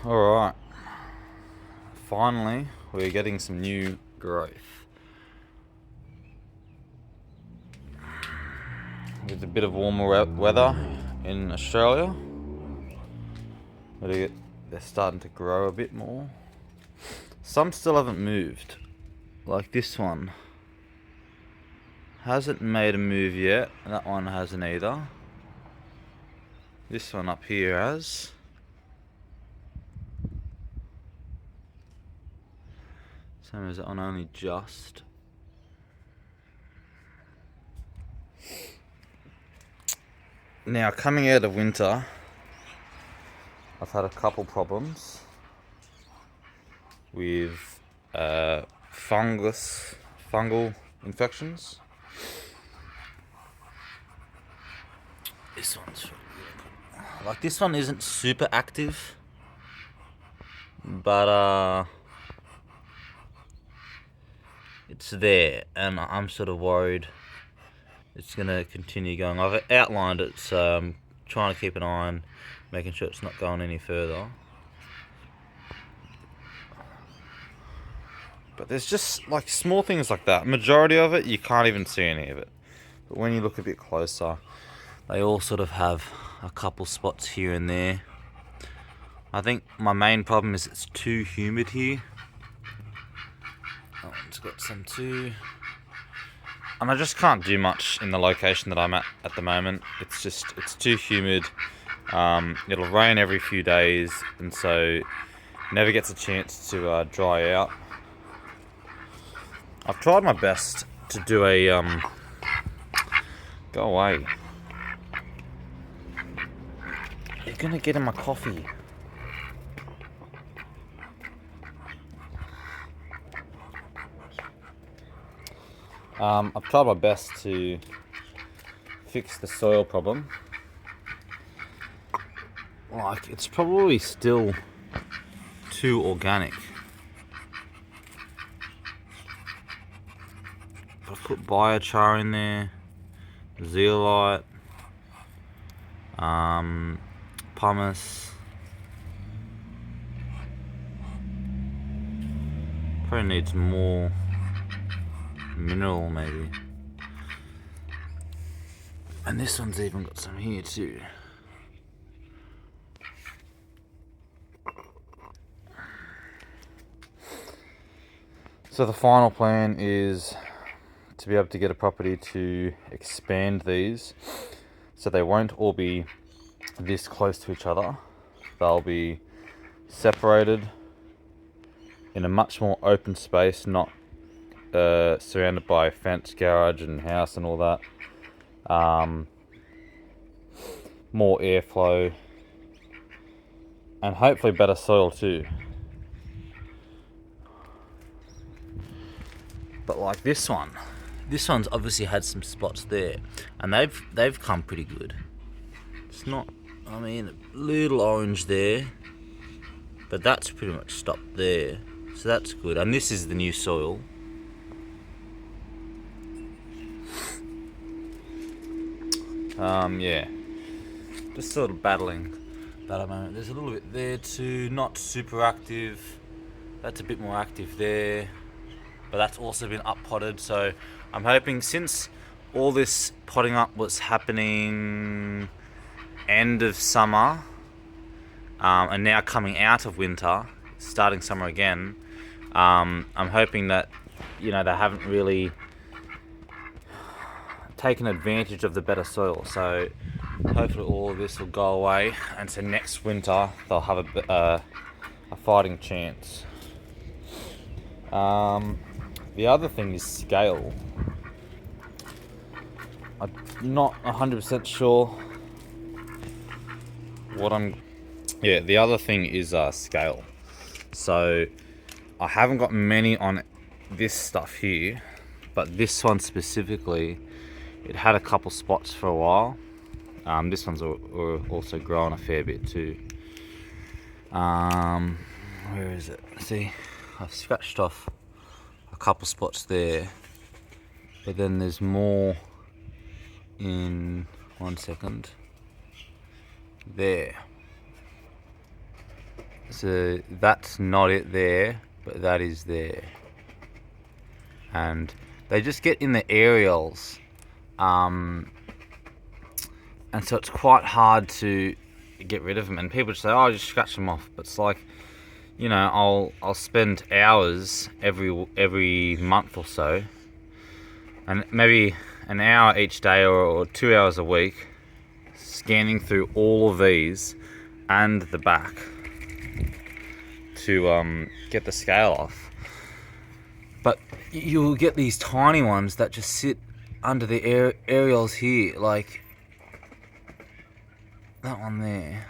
Alright, finally we're getting some new growth. With a bit of warmer weather in Australia, they're starting to grow a bit more. Some still haven't moved, like this one. Hasn't made a move yet, that one hasn't either. This one up here has. Same as that one, only just. Now, coming out of winter, I've had a couple problems with fungal infections. This one's like, this one isn't super active, but it's there, and I'm sort of worried it's gonna continue going. I've outlined it, so I'm trying to keep an eye on making sure it's not going any further. But there's just like small things like that. Majority of it, you can't even see any of it. But when you look a bit closer, they all sort of have a couple spots here and there. I think my main problem is it's too humid here. That one's got some too. And I just can't do much in the location that I'm at the moment. It's too humid. It'll rain every few days, and so never gets a chance to dry out. I've tried my best to do a go away. You're gonna get in my coffee. I've tried my best to fix the soil problem. Like, it's probably still too organic. I've put biochar in there, zeolite, pumice. Probably needs more mineral, maybe. And this one's even got some here too. So the final plan is to be able to get a property to expand these so they won't all be this close to each other. They'll be separated in a much more open space, not surrounded by fence, garage and house and all that. More airflow and hopefully better soil too. But like this one's obviously had some spots there, and they've come pretty good. It's not, I mean, a little orange there, but that's pretty much stopped there, so that's good. And this is the new soil. Yeah, just sort of battling that at the moment. There's a little bit there too, not super active. That's a bit more active there, but that's also been up potted. So I'm hoping, since all this potting up was happening end of summer, and now coming out of winter, starting summer again, I'm hoping that, they haven't really taken advantage of the better soil. So hopefully all of this will go away, and so next winter they'll have a fighting chance. The other thing is scale. I'm not 100% sure the other thing is scale. So I haven't got many on this stuff here, but this one specifically, it had a couple spots for a while. This one's also growing a fair bit too. Where is it? See, I've scratched off a couple spots there, but then there's more in 1 second there. So that's not it there, but that is there. And they just get in the areoles. And so it's quite hard to get rid of them. And people just say, oh, just scratch them off. But it's like, you know, I'll spend hours every month or so, and maybe an hour each day or 2 hours a week, scanning through all of these and the back to get the scale off. But you'll get these tiny ones that just sit under the areoles here, like that one there,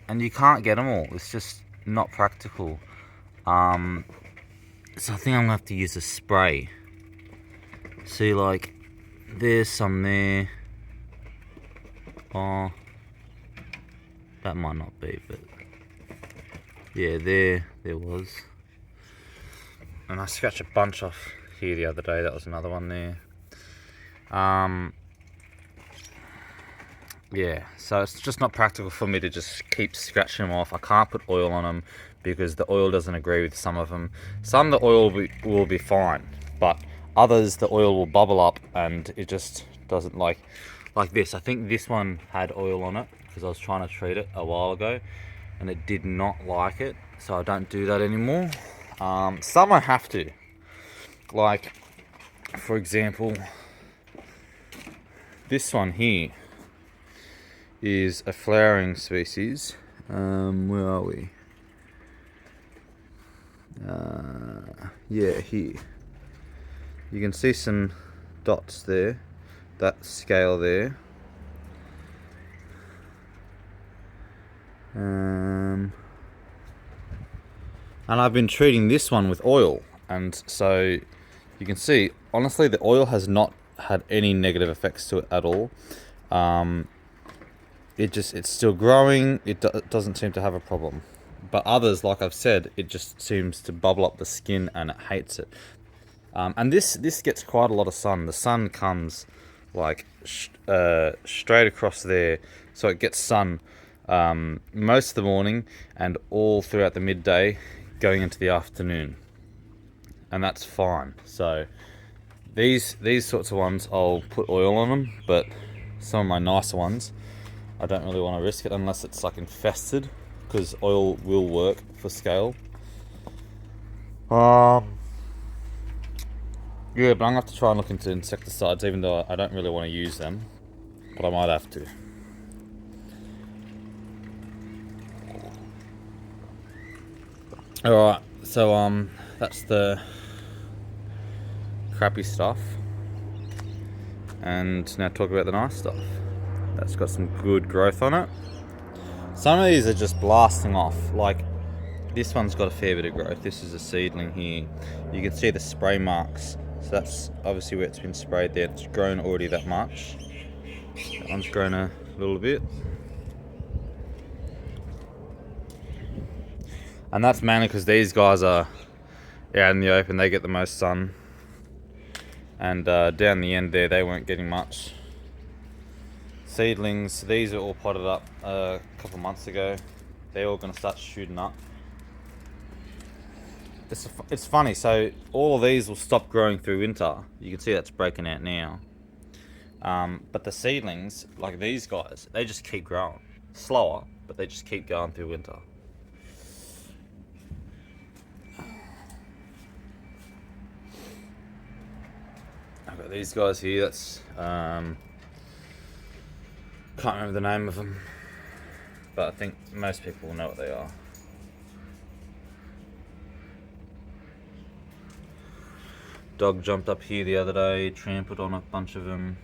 and you can't get them all. It's just not practical. So I think I'm gonna have to use a spray. See, like, there's some there. Oh, that might not be, but yeah, there was. And I scratched a bunch off here the other day. That was another one there. Yeah, so it's just not practical for me to just keep scratching them off. I can't put oil on them because the oil doesn't agree with some of them. Some the oil will be fine, but others the oil will bubble up and it just doesn't like this. I think this one had oil on it because I was trying to treat it a while ago and it did not like it, so I don't do that anymore. Some I have to, like, for example, this one here is a flowering species. Where are we? Yeah, here. You can see some dots there, that scale there. And I've been treating this one with oil, and so you can see, honestly, the oil has not had any negative effects to it at all. It's still growing. It doesn't seem to have a problem. But others, like I've said, it just seems to bubble up the skin and it hates it. And this gets quite a lot of sun. The sun comes like straight across there, so it gets sun most of the morning and all throughout the midday, going into the afternoon, and that's fine. So these sorts of ones, I'll put oil on them, but some of my nicer ones, I don't really want to risk it unless it's like infested, because oil will work for scale. Yeah, but I'm gonna have to try and look into insecticides, even though I don't really want to use them, but I might have to. Alright, so that's the crappy stuff, and now talk about the nice stuff. That's got some good growth on it. Some of these are just blasting off, like this one's got a fair bit of growth. This is a seedling here. You can see the spray marks, so that's obviously where it's been sprayed there. It's grown already that much. That one's grown a little bit. And that's mainly because these guys are out in the open, they get the most sun. And down the end there, they weren't getting much. Seedlings, these are all potted up a couple months ago. They're all going to start shooting up. It's funny, so all of these will stop growing through winter. You can see that's breaking out now. But the seedlings, like these guys, they just keep growing. Slower, but they just keep going through winter. I've got these guys here, that's... can't remember the name of them, but I think most people will know what they are. Dog jumped up here the other day, trampled on a bunch of them,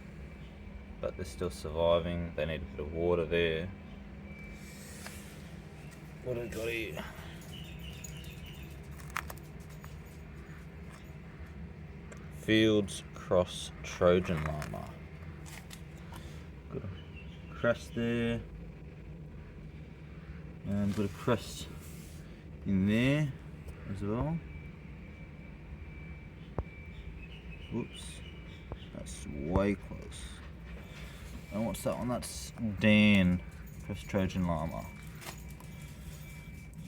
but they're still surviving. They need a bit of water there. What have we got here? Fields Cross Trojan Llama. Got a crest there, and got a crest in there as well. Whoops, that's way close. And what's that one? That's Dan, Crest Trojan Llama.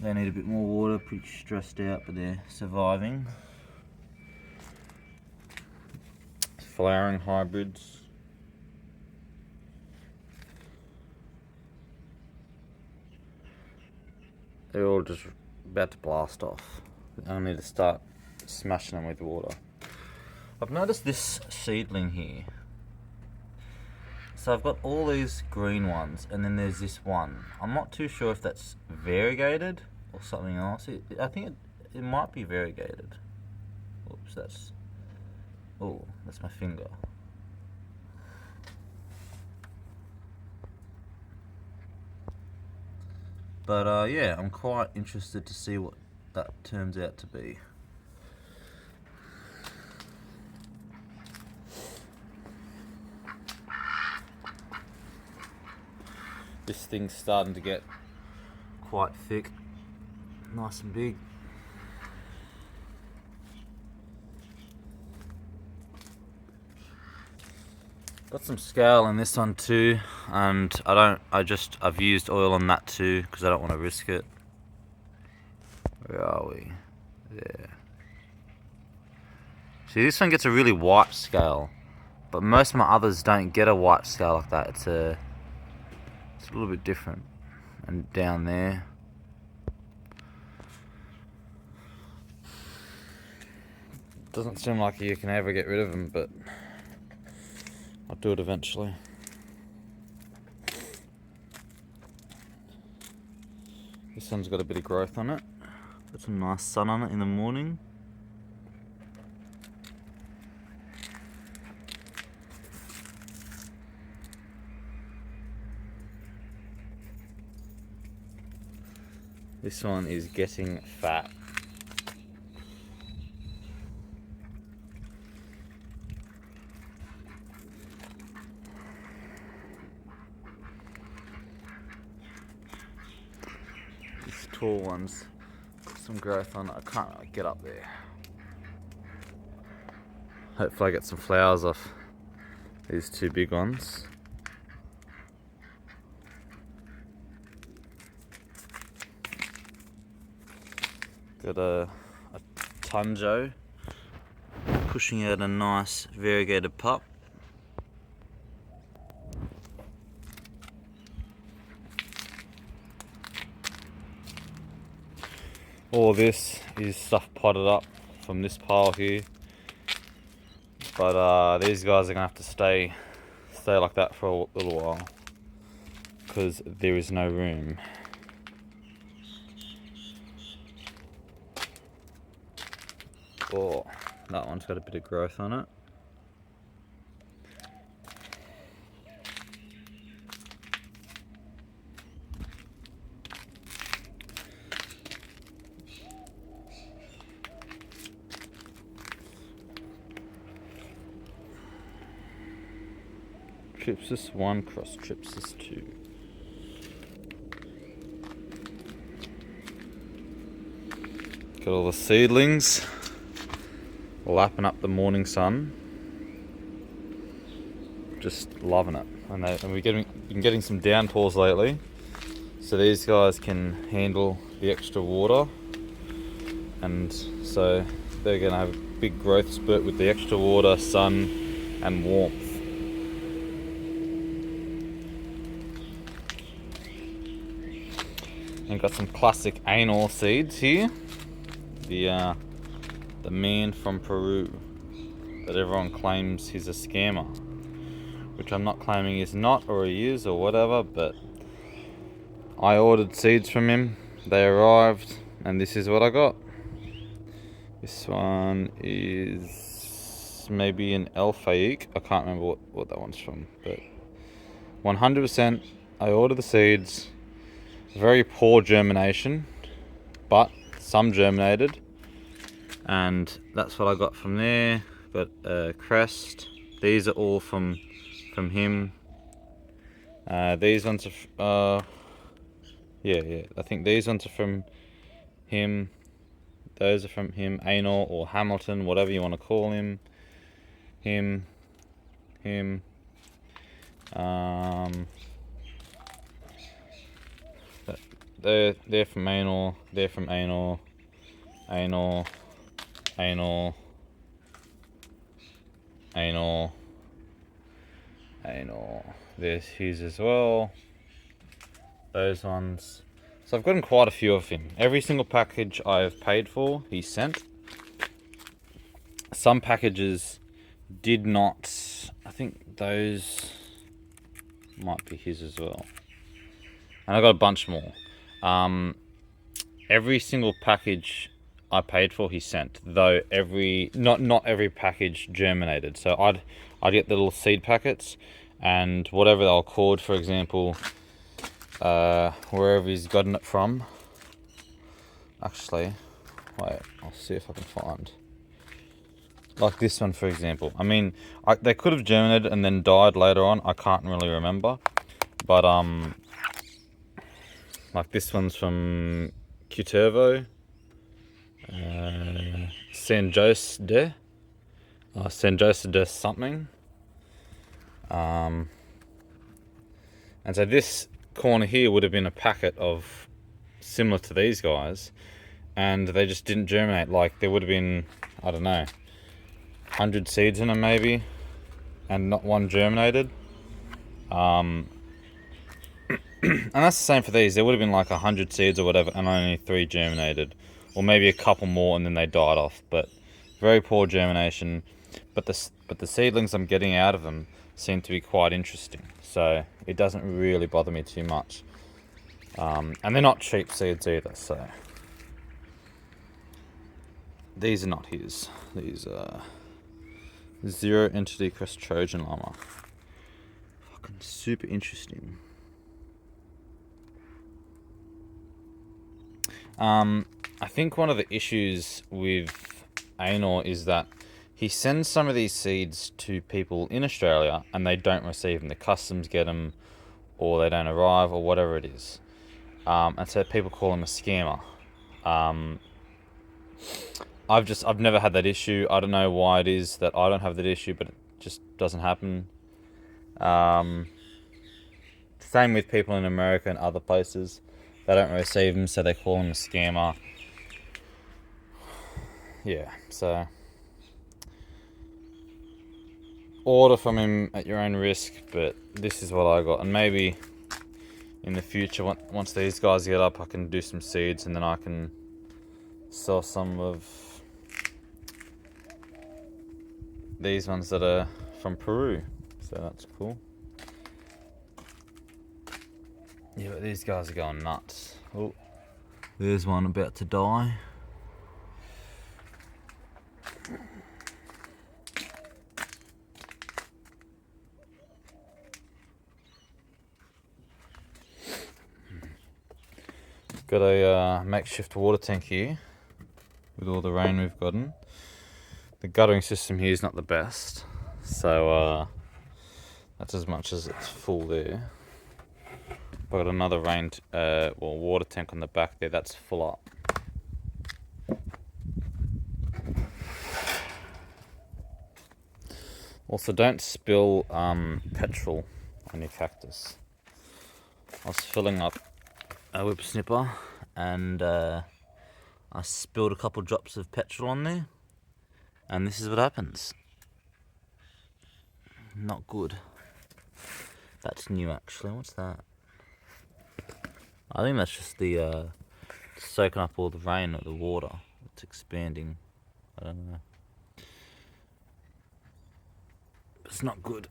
They need a bit more water, pretty stressed out, but they're surviving. Flowering hybrids. They're all just about to blast off. I need to start smashing them with water. I've noticed this seedling here. So I've got all these green ones, and then there's this one. I'm not too sure if that's variegated or something else. I think it might be variegated. Oops, that's my finger. But yeah, I'm quite interested to see what that turns out to be. This thing's starting to get quite thick, nice and big. Got some scale in this one too, and I've used oil on that too because I don't want to risk it. Where are we? There. See, this one gets a really white scale, but most of my others don't get a white scale like that. It's a little bit different. And down there. Doesn't seem like you can ever get rid of them, but I'll do it eventually. This one's got a bit of growth on it. Got some nice sun on it in the morning. This one is getting fat. These tall ones, got some growth on it. I can't really get up there. Hopefully I get some flowers off these two big ones. Got a Tunjo pushing out a nice variegated pup. All this is stuff potted up from this pile here, but these guys are gonna have to stay like that for a little while because there is no room. Oh, that one's got a bit of growth on it. Tripsis 1 cross Tripsis 2. Got all the seedlings lapping up the morning sun. Just loving it. And we've been getting some downpours lately, so these guys can handle the extra water, and so they're going to have a big growth spurt with the extra water, sun and warmth. And got some classic anal seeds here. The man from Peru that everyone claims he's a scammer, which I'm not claiming he's not, or he is, or whatever, but I ordered seeds from him, they arrived, and this is what I got. This one is maybe an Alphaik. I can't remember what that one's from, but 100% I ordered the seeds. Very poor germination, but some germinated, and that's what I got from there. Got a crest. These are all from him. These ones are yeah, I think these ones are from him. Those are from him. Anal or Hamilton, whatever you want to call him. Him. they're from anal. They're from anal. Anal. Anal. Anal. Anal. There's his as well. Those ones. So I've gotten quite a few of him. Every single package I've paid for, he sent. Some packages did not. I think those might be his as well. And I got a bunch more. Every single package I paid for, he sent. Though not every package germinated. So I'd get the little seed packets, and whatever they were called. For example, wherever he's gotten it from. Actually, wait, I'll see if I can find. Like this one, for example. I mean, they could have germinated and then died later on. I can't really remember. But, like this one's from Cutervo. San Jose de something. And so this corner here would have been a packet of similar to these guys. And they just didn't germinate. Like there would have been, I don't know, 100 seeds in them maybe, and not one germinated. And that's the same for these. There would have been like 100 seeds or whatever, and only 3 germinated, or maybe a couple more and then they died off. But very poor germination. But the seedlings I'm getting out of them seem to be quite interesting, so it doesn't really bother me too much. And they're not cheap seeds either. So these are not his. These are Zero Entity Crest Trojan Llama. Fucking super interesting. I think one of the issues with Anor is that he sends some of these seeds to people in Australia and they don't receive them. The customs get them, or they don't arrive, or whatever it is. And so people call him a scammer. I've never had that issue. I don't know why it is that I don't have that issue, but it just doesn't happen. Same with people in America and other places. They don't receive them, so they call him a scammer. Yeah, so order from him at your own risk, but this is what I got. And maybe in the future, once these guys get up, I can do some seeds, and then I can sell some of these ones that are from Peru. So that's cool. Yeah, but these guys are going nuts. Oh, there's one about to die. Got a makeshift water tank here with all the rain we've gotten. The guttering system here is not the best, so that's as much as it's full there. I've got another water tank on the back there that's full up. Also, don't spill petrol on your cactus. I was filling up a whip snipper and I spilled a couple drops of petrol on there, and this is what happens. Not good. That's new actually. What's that? I think that's just the soaking up all the rain or the water. It's expanding. I don't know. It's not good.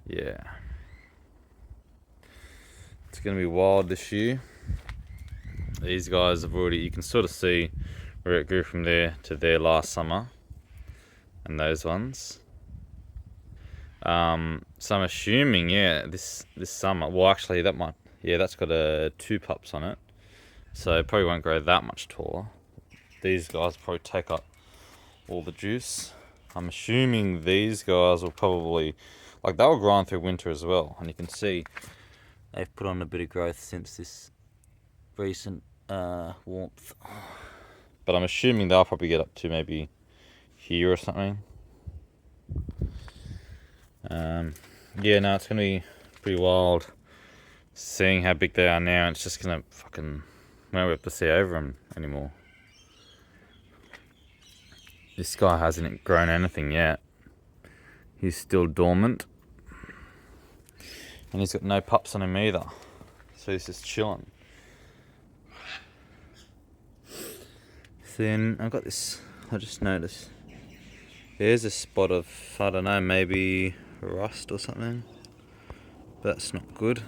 Yeah. It's going to be wild this year. These guys have already, you can sort of see where it grew from there to there last summer. And those ones. So I'm assuming, yeah, this summer, well actually that's got 2 pups on it. So it probably won't grow that much taller. These guys probably take up all the juice. I'm assuming these guys will probably, like they'll grow on through winter as well. And you can see they've put on a bit of growth since this recent warmth. But I'm assuming they'll probably get up to maybe here or something. Yeah, no, it's gonna be pretty wild seeing how big they are now. It's just gonna fucking, we won't be able to see over them anymore. This guy hasn't grown anything yet. He's still dormant. And he's got no pups on him either. So he's just chilling. Then I've got this, I just noticed. There's a spot of, I don't know, maybe rust or something. But that's not good.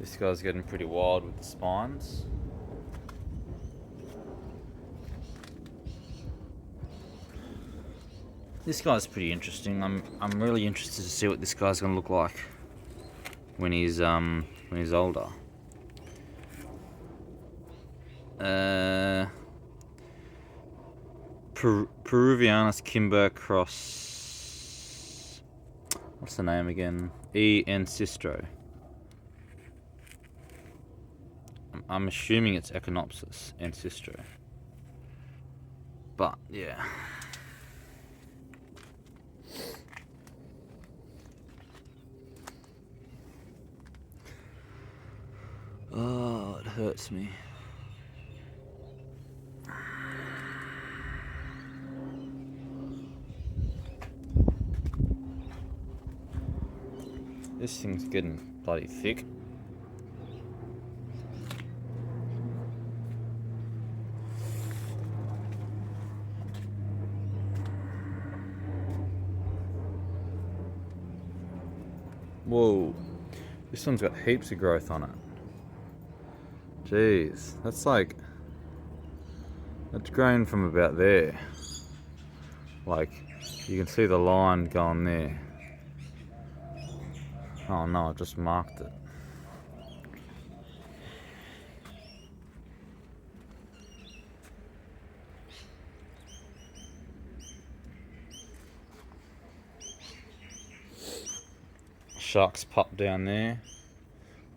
This guy's getting pretty wild with the spines. This guy's pretty interesting. I'm really interested to see what this guy's gonna look like when he's older. Peruvianus Kimber cross. What's the name again? E. Ancestro. I'm assuming it's Echinopsis Ancestro. But yeah. Oh, it hurts me. This thing's getting bloody thick. Whoa, this one's got heaps of growth on it. Jeez, that's grown from about there. Like, you can see the line going there. Oh no, I just marked it. Shark's pup down there.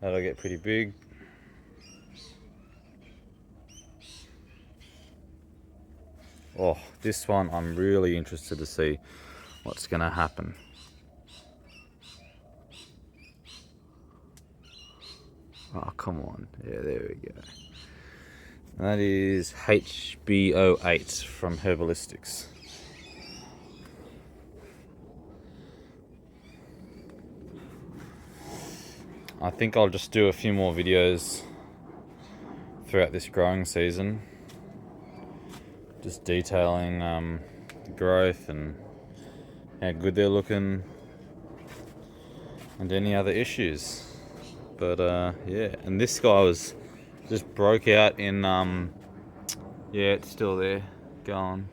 That'll get pretty big. Oh, this one I'm really interested to see what's gonna happen. Oh, come on. Yeah, there we go. That is HBO8 from Herbalistics. I think I'll just do a few more videos throughout this growing season. Just detailing the growth and how good they're looking and any other issues. But yeah, and this guy was just broke out in yeah, it's still there, going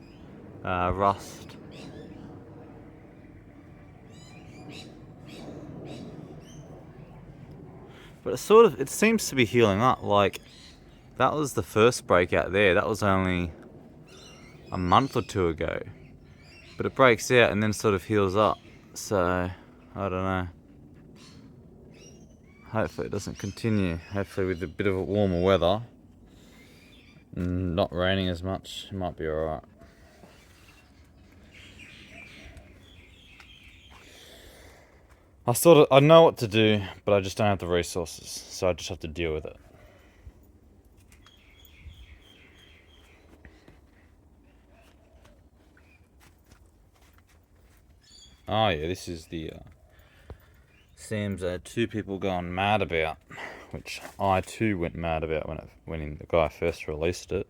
rust. But it seems to be healing up. Like, that was the first breakout there. That was only a month or two ago. But it breaks out and then sort of heals up. So, I don't know. Hopefully it doesn't continue. Hopefully with a bit of a warmer weather and not raining as much, it might be alright. I know what to do, but I just don't have the resources, so I just have to deal with it. Oh yeah, this is the Sam's two people gone mad about, which I too went mad about when the guy first released it.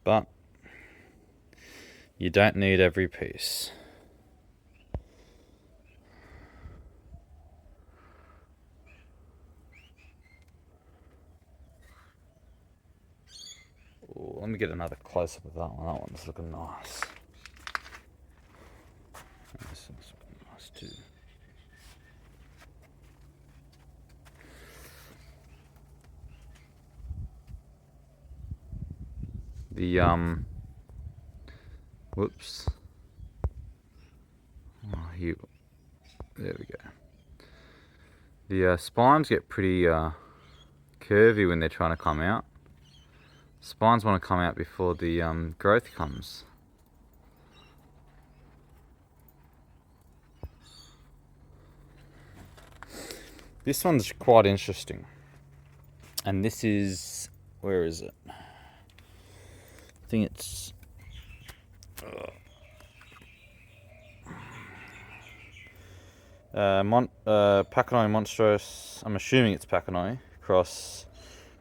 But you don't need every piece. Ooh, let me get another close up of that one. That one's looking nice. This one's looking nice too. Whoops. Oh, there we go. The spines get pretty curvy when they're trying to come out. Spines want to come out before the growth comes. This one's quite interesting. And this is, where is it? I think it's Pachynoe monstros. I'm assuming it's Pachynoe cross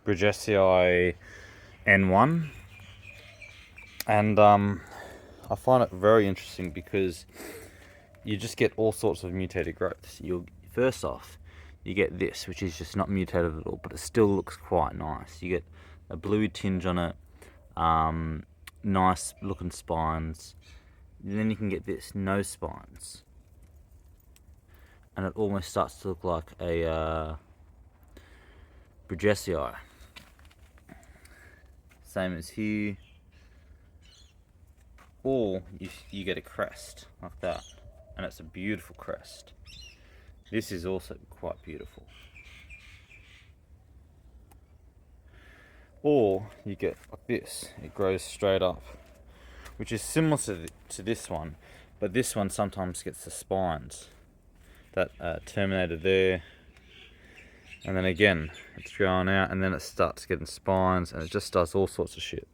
Bridgesii N1. And I find it very interesting because you just get all sorts of mutated growths. First off, you get this, which is just not mutated at all, but it still looks quite nice. You get a bluey tinge on it, nice looking spines. And then you can get this, no spines. And it almost starts to look like a Bridgesii. Same as here. Or you get a crest like that, and it's a beautiful crest. This is also quite beautiful. Or you get like this, it grows straight up, which is similar to this one, but this one sometimes gets the spines that terminated there, and then again it's growing out, and then it starts getting spines, and it just does all sorts of shit.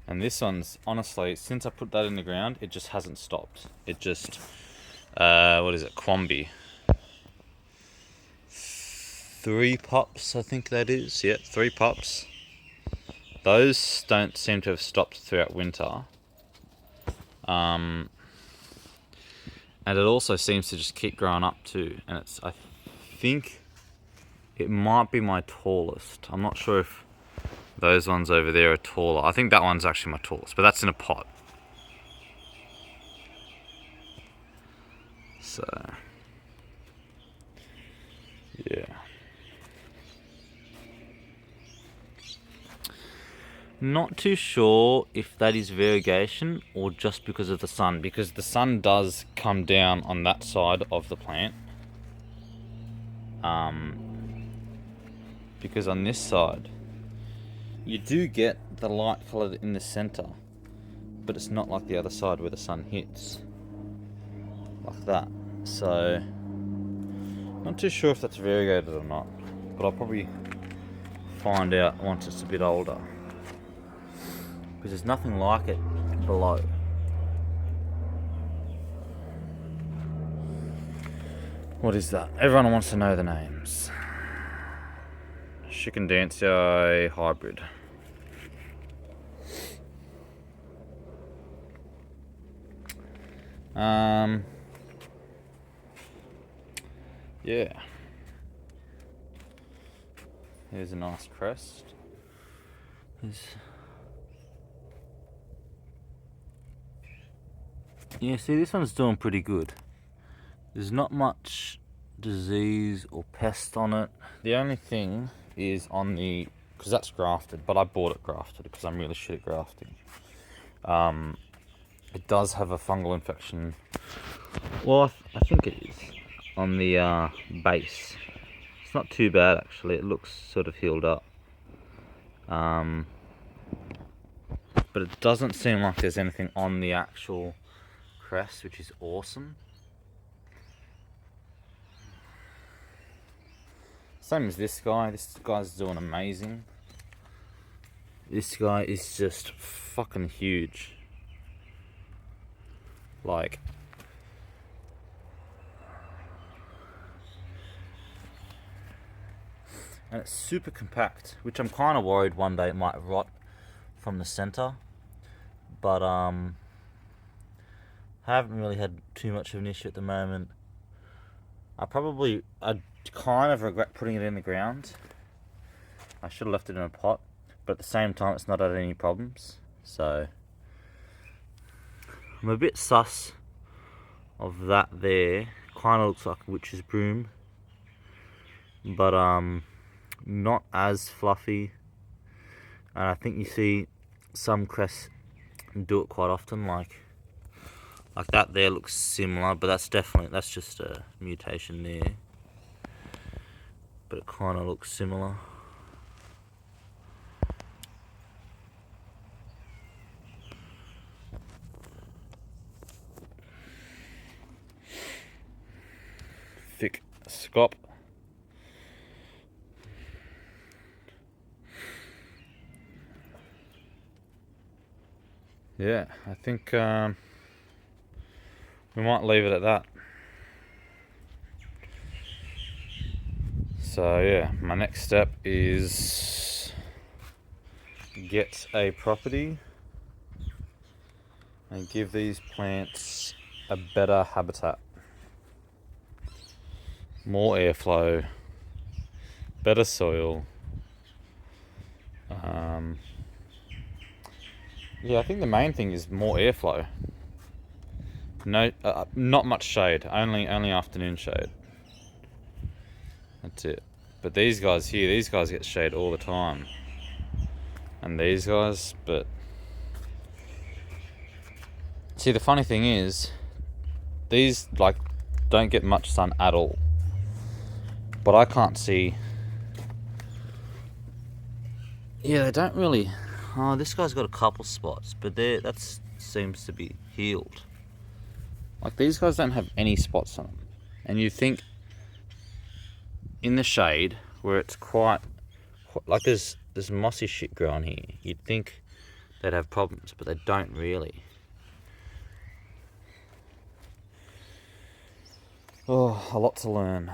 And this one's, honestly, since I put that in the ground, it just hasn't stopped. It just, what is it, Quambi. 3 pops, I think that is. Yeah, 3 pops. Those don't seem to have stopped throughout winter. And it also seems to just keep growing up too. And I think it might be my tallest. I'm not sure if those ones over there are taller. I think that one's actually my tallest, but that's in a pot. So, yeah. Not too sure if that is variegation or just because of the sun, because the sun does come down on that side of the plant. Because on this side, you do get the light colour in the centre, but it's not like the other side where the sun hits. Like that. So, not too sure if that's variegated or not, but I'll probably find out once it's a bit older. Because there's nothing like it below. What is that? Everyone wants to know the names. Chicken-dancey hybrid. Yeah. Here's a nice crest. Yeah, see, this one's doing pretty good. There's not much disease or pest on it. The only thing is on the, because that's grafted, but I bought it grafted because I'm really shit at grafting. It does have a fungal infection. Well, I think it is on the base. It's not too bad actually. It looks sort of healed up. But it doesn't seem like there's anything on the actual crest, which is awesome. Same as this guy. This guy's doing amazing. This guy is just fucking huge. Like, and it's super compact, which I'm kind of worried one day it might rot from the center, but haven't really had too much of an issue at the moment. I kind of regret putting it in the ground. I should have left it in a pot, but at the same time it's not had any problems, so I'm a bit sus of that there. Kind of looks like a witch's broom, but not as fluffy. And I think you see some crests do it quite often, like Like that there looks similar, but that's just a mutation there. But it kind of looks similar. Thick scop. Yeah, I think we might leave it at that. So yeah, my next step is get a property and give these plants a better habitat. More airflow, better soil. Yeah, I think the main thing is more airflow. No, not much shade. Only afternoon shade. That's it. But these guys here, these guys get shade all the time. And these guys, but see, the funny thing is, these like don't get much sun at all. But I can't see. Yeah, they don't really. Oh, this guy's got a couple spots, but that seems to be healed. Like these guys don't have any spots on them, and you think in the shade where it's quite like there's mossy shit growing here, you'd think they'd have problems, but they don't really. Oh, a lot to learn.